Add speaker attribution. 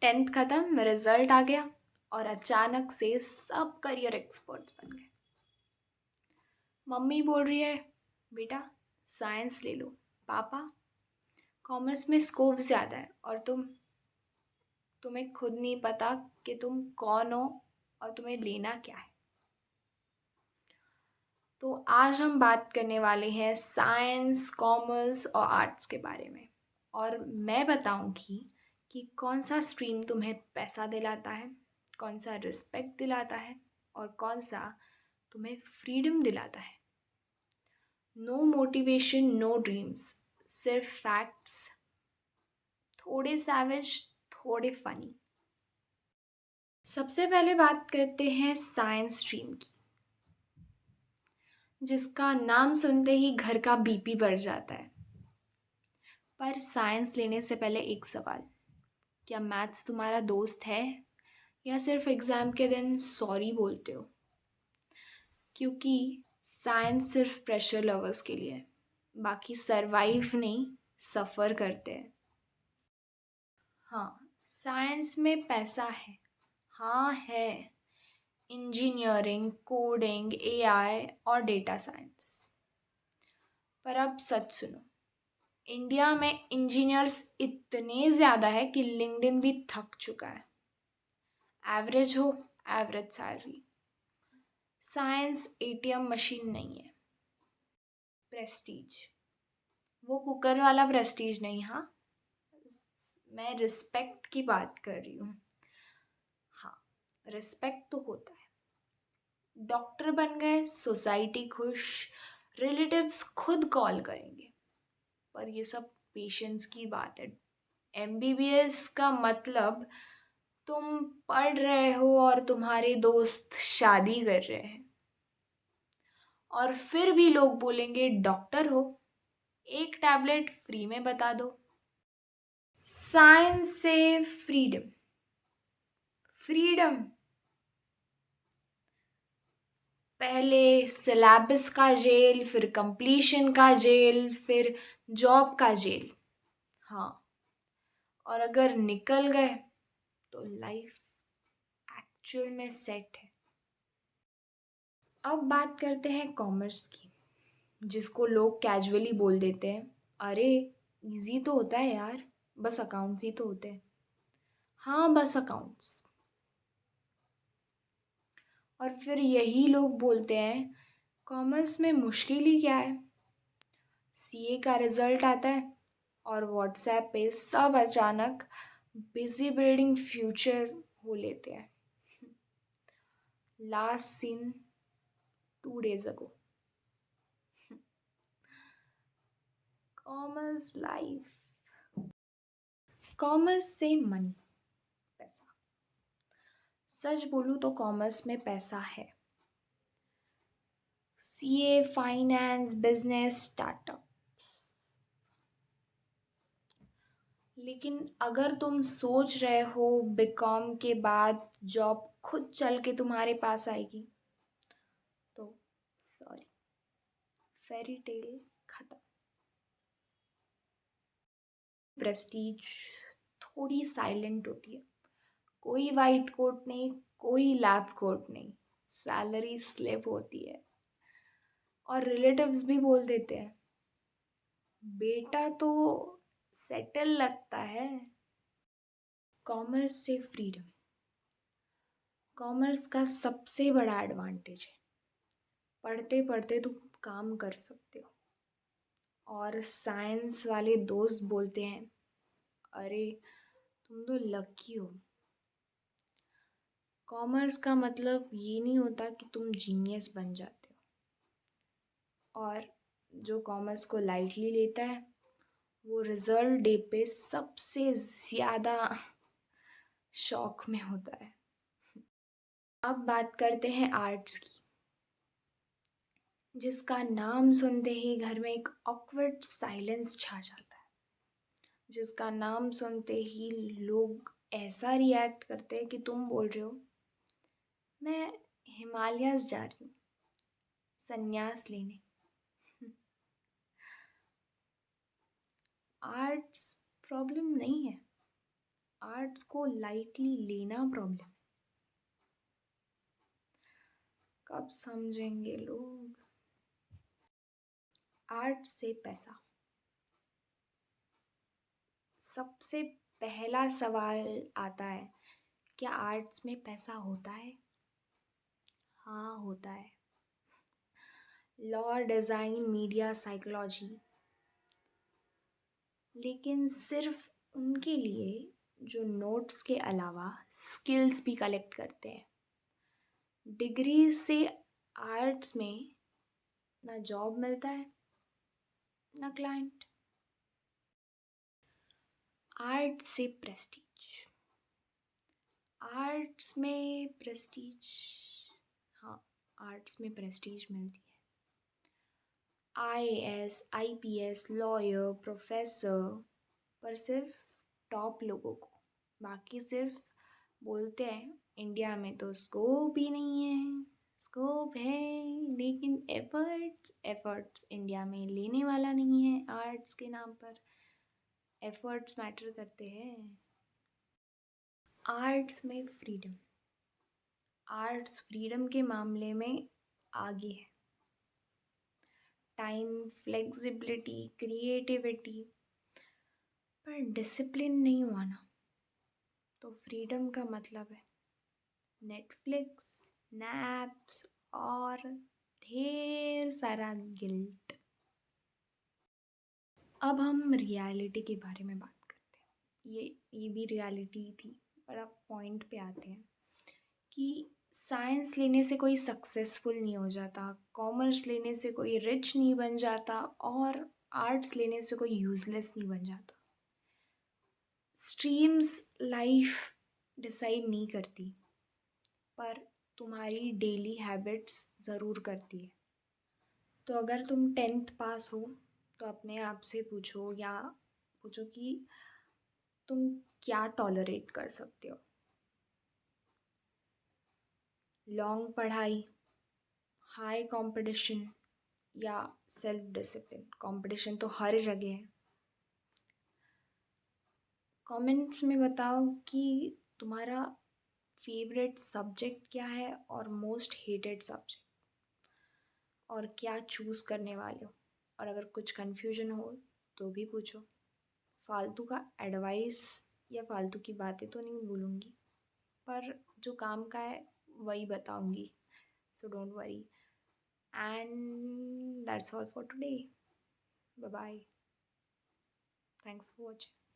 Speaker 1: Tenth ख़त्म, result आ गया और अचानक से सब करियर एक्सपर्ट्स बन गए। मम्मी बोल रही है बेटा साइंस ले लो, पापा कॉमर्स में स्कोप ज़्यादा है, और तुम्हें खुद नहीं पता कि तुम कौन हो और तुम्हें लेना क्या है। तो आज हम बात करने वाले हैं साइंस, कॉमर्स और आर्ट्स के बारे में। और मैं बताऊंगी कि कौन सा स्ट्रीम तुम्हें पैसा दिलाता है, कौन सा रिस्पेक्ट दिलाता है और कौन सा तुम्हें फ्रीडम दिलाता है। नो मोटिवेशन, नो ड्रीम्स, सिर्फ फैक्ट्स, थोड़े सैवेज, थोड़े फनी। सबसे पहले बात करते हैं साइंस स्ट्रीम की, जिसका नाम सुनते ही घर का बीपी बढ़ जाता है। पर साइंस लेने से पहले एक सवाल, क्या मैथ्स तुम्हारा दोस्त है या सिर्फ एग्ज़ाम के दिन सॉरी बोलते हो? क्योंकि साइंस सिर्फ प्रेशर लवर्स के लिए है, बाकी सरवाइव नहीं, सफ़र करते हैं। हाँ, साइंस में पैसा है, हाँ है। इंजीनियरिंग, कोडिंग, एआई और डेटा साइंस। पर अब सच सुनो, इंडिया में इंजीनियर्स इतने ज़्यादा है कि लिंक्डइन भी थक चुका है। एवरेज हो, average salary. Science ATM machine नहीं है। प्रेस्टीज, वो कुकर वाला प्रेस्टीज नहीं, हाँ, मैं रिस्पेक्ट की बात कर रही हूँ। हाँ, रिस्पेक्ट तो होता है। डॉक्टर बन गए, सोसाइटी खुश, रिलेटिव्स खुद कॉल करेंगे। पर ये सब पेशेंस की बात है। एमबीबीएस का मतलब तुम पढ़ रहे हो और तुम्हारे दोस्त शादी कर रहे हैं, और फिर भी लोग बोलेंगे डॉक्टर हो, एक टैबलेट फ्री में बता दो। साइंस से फ्रीडम, फ्रीडम पहले सिलेबस का जेल, फिर कंप्लीशन का जेल, फिर जॉब का जेल। हाँ, और अगर निकल गए तो लाइफ एक्चुअल में सेट है। अब बात करते हैं कॉमर्स की, जिसको लोग कैजुअली बोल देते हैं, अरे इजी तो होता है यार, बस अकाउंट्स ही तो होते हैं। हाँ, बस अकाउंट्स। और फिर यही लोग बोलते हैं कॉमर्स में मुश्किल ही क्या है। सीए का रिजल्ट आता है और व्हाट्सएप पे सब अचानक बिजी बिल्डिंग फ्यूचर हो लेते हैं। Last seen 2 days ago। Commerce life, commerce से मनी, पैसा। सच बोलूँ तो कॉमर्स में पैसा है। CA, finance, business, startup. लेकिन अगर तुम सोच रहे हो बीकॉम के बाद जॉब खुद चल के तुम्हारे पास आएगी, तो सॉरी, फेरी टेल खत्म। प्रेस्टीज थोड़ी साइलेंट होती है, कोई वाइट कोट नहीं, कोई लैब कोट नहीं, सैलरी स्लिप होती है। और रिलेटिव्स भी बोल देते हैं बेटा तो सेटल लगता है। कॉमर्स से फ्रीडम, कॉमर्स का सबसे बड़ा एडवांटेज है, पढ़ते पढ़ते तुम काम कर सकते हो। और साइंस वाले दोस्त बोलते हैं अरे तुम तो लकी हो। कॉमर्स का मतलब ये नहीं होता कि तुम जीनियस बन जाते हो। और जो कॉमर्स को लाइटली लेता है वो रिजल्ट डे पे सबसे ज़्यादा शॉक में होता है। अब बात करते हैं आर्ट्स की, जिसका नाम सुनते ही घर में एक ऑकवर्ड साइलेंस छा जाता है, जिसका नाम सुनते ही लोग ऐसा रिएक्ट करते हैं कि तुम बोल रहे हो मैं हिमालयाज़ जा रही हूँ संन्यास लेने। आर्ट्स प्रॉब्लम नहीं है, आर्ट्स को लाइटली लेना प्रॉब्लम है। कब समझेंगे लोग? आर्ट से पैसा। सबसे पहला सवाल आता है, क्या आर्ट्स में पैसा होता है? हाँ, होता है। Law, design, media, psychology. लेकिन सिर्फ उनके लिए जो नोट्स के अलावा स्किल्स भी कलेक्ट करते हैं। डिग्री से आर्ट्स में ना जॉब मिलता है ना क्लाइंट। आर्ट से प्रेस्टीज। आर्ट्स में प्रेस्टीज, हाँ, आर्ट्स में प्रेस्टीज मिलती है। आईएएस, आईपीएस, लॉयर, प्रोफेसर, पर सिर्फ टॉप लोगों को। बाकी सिर्फ बोलते हैं इंडिया में तो स्कोप ही नहीं है। स्कोप है लेकिन एफर्ट्स इंडिया में लेने वाला नहीं है। आर्ट्स के नाम पर एफर्ट्स मैटर करते हैं। आर्ट्स में फ्रीडम। आर्ट्स फ्रीडम के मामले में आगे है। टाइम, फ्लेक्सिबिलिटी, क्रिएटिविटी, पर डिसिप्लिन नहीं हुआ ना तो फ्रीडम का मतलब है नेटफ्लिक्स, नैप्स और ढेर सारा गिल्ट। अब हम रियलिटी के बारे में बात करते हैं। ये भी रियलिटी थी, पर अब पॉइंट पे आते हैं कि साइंस लेने से कोई सक्सेसफुल नहीं हो जाता, कॉमर्स लेने से कोई रिच नहीं बन जाता और आर्ट्स लेने से कोई यूज़लेस नहीं बन जाता। स्ट्रीम्स लाइफ डिसाइड नहीं करती, पर तुम्हारी डेली हैबिट्स ज़रूर करती है। तो अगर तुम 10th पास हो तो अपने आप से पूछो, या पूछो कि तुम क्या टॉलरेट कर सकते हो। लॉन्ग पढ़ाई, हाई कंपटीशन या सेल्फ डिसिप्लिन। कंपटीशन तो हर जगह है। कमेंट्स में बताओ कि तुम्हारा फेवरेट सब्जेक्ट क्या है और मोस्ट हेटेड सब्जेक्ट, और क्या चूज़ करने वाले हो। और अगर कुछ कन्फ्यूजन हो तो भी पूछो। फालतू का एडवाइस या फालतू की बातें तो नहीं बोलूँगी, पर जो काम का है वही बताऊँगी। So don't worry, and that's all for today. Bye bye, thanks for watching.